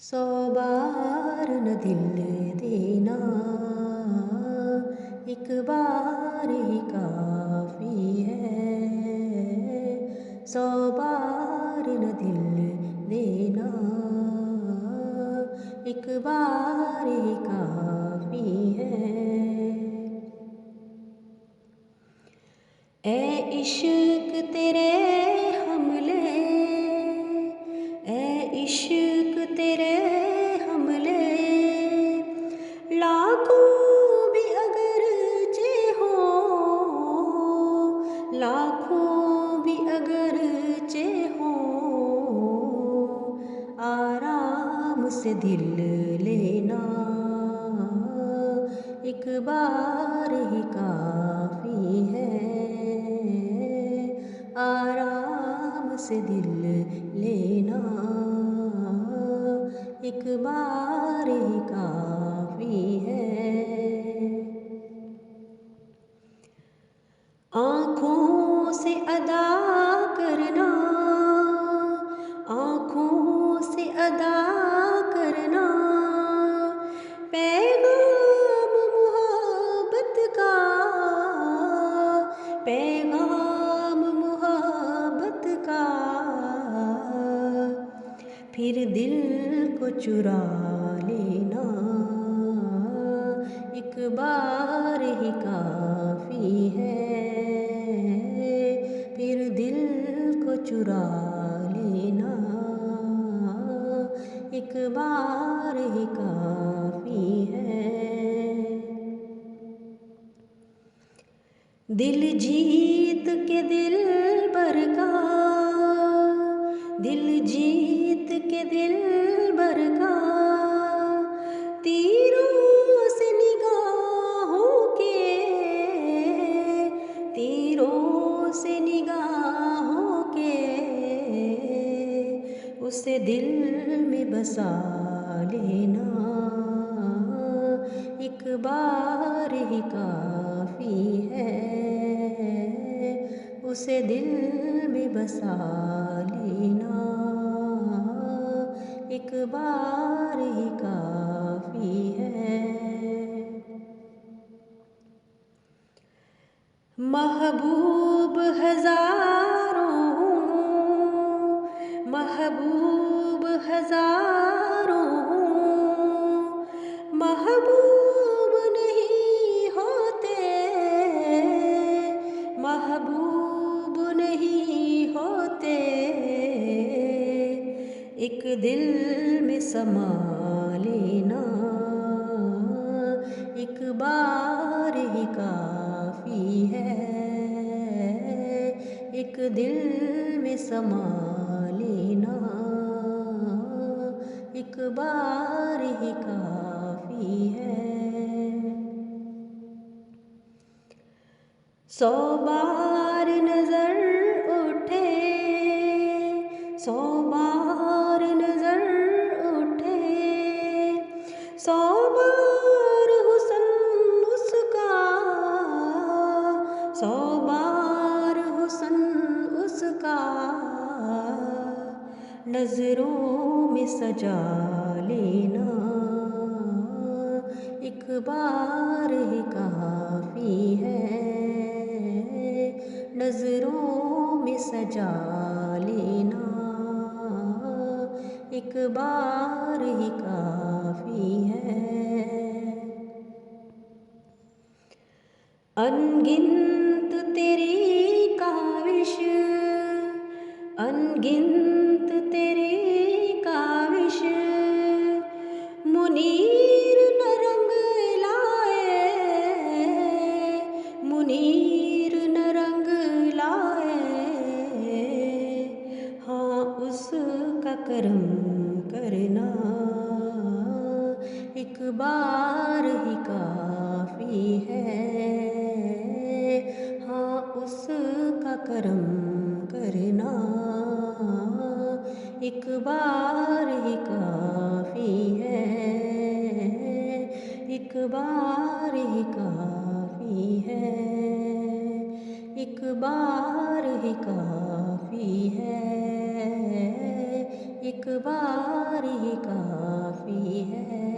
100 बार न दिल देना, एक बार ही काफ़ी है। 100 बार न दिल देना, एक बार ही काफ़ी है। ऐ इश्क तेरे हमले, ऐ इश्क तेरे हमले, लाखों भी अगर चे हो, लाखों भी अगर चे हो, आराम से दिल लेना, एक बार ही काफ़ी है। आराम से दिल लेना, एक बार ही काफ़ी है। आँखों से अदा करना, आँखों से अदा करना, पैगाम मोहब्बत का, पैगाम मोहब्बत का, फिर दिल को चुरा लेना, एक बार ही काफ़ी है। फिर दिल को चुरा लेना, एक बार ही काफ़ी है। दिल जीत के दिल भर का, दिल जीत के दिल भर का, तीरों से निगाहों के, तीरों से निगाहों के, उसे दिल में बसा लेना, एक बार ही काफ़ी है। उसे दिल में बसा लेना, एक बार ही काफ़ी है। महबूब हज़ारों हों, महबूब हज़ारों हों, महबूब नहीं होते, महबूब नहीं होते, एक दिल में समा लेना, एक बार ही काफ़ी है। एक दिल में समा लेना, एक बार ही काफ़ी है। 100 बार नज़र उठे, 100 बार नज़र उठे, 100 बार हुस्न उसका, 100 बार हुस्न उसका, नज़रों में सजा लेना, एक बार ही काफ़ी है। नज़रों में सजा लेना, एक बार ही काफ़ी है। अनगिनत तेरी काविश, अनगिनत तेरी काविश, मुनीर न रंग लाए, मुनीर न रंग लाए, हाँ उसका करम करना, एक बार ही काफ़ी है। हाँ उसका करम करना, एक बार ही काफ़ी है। एक बार ही काफ़ी है, एक बार ही काफ़ी है, एक बार ही काफ़ी है।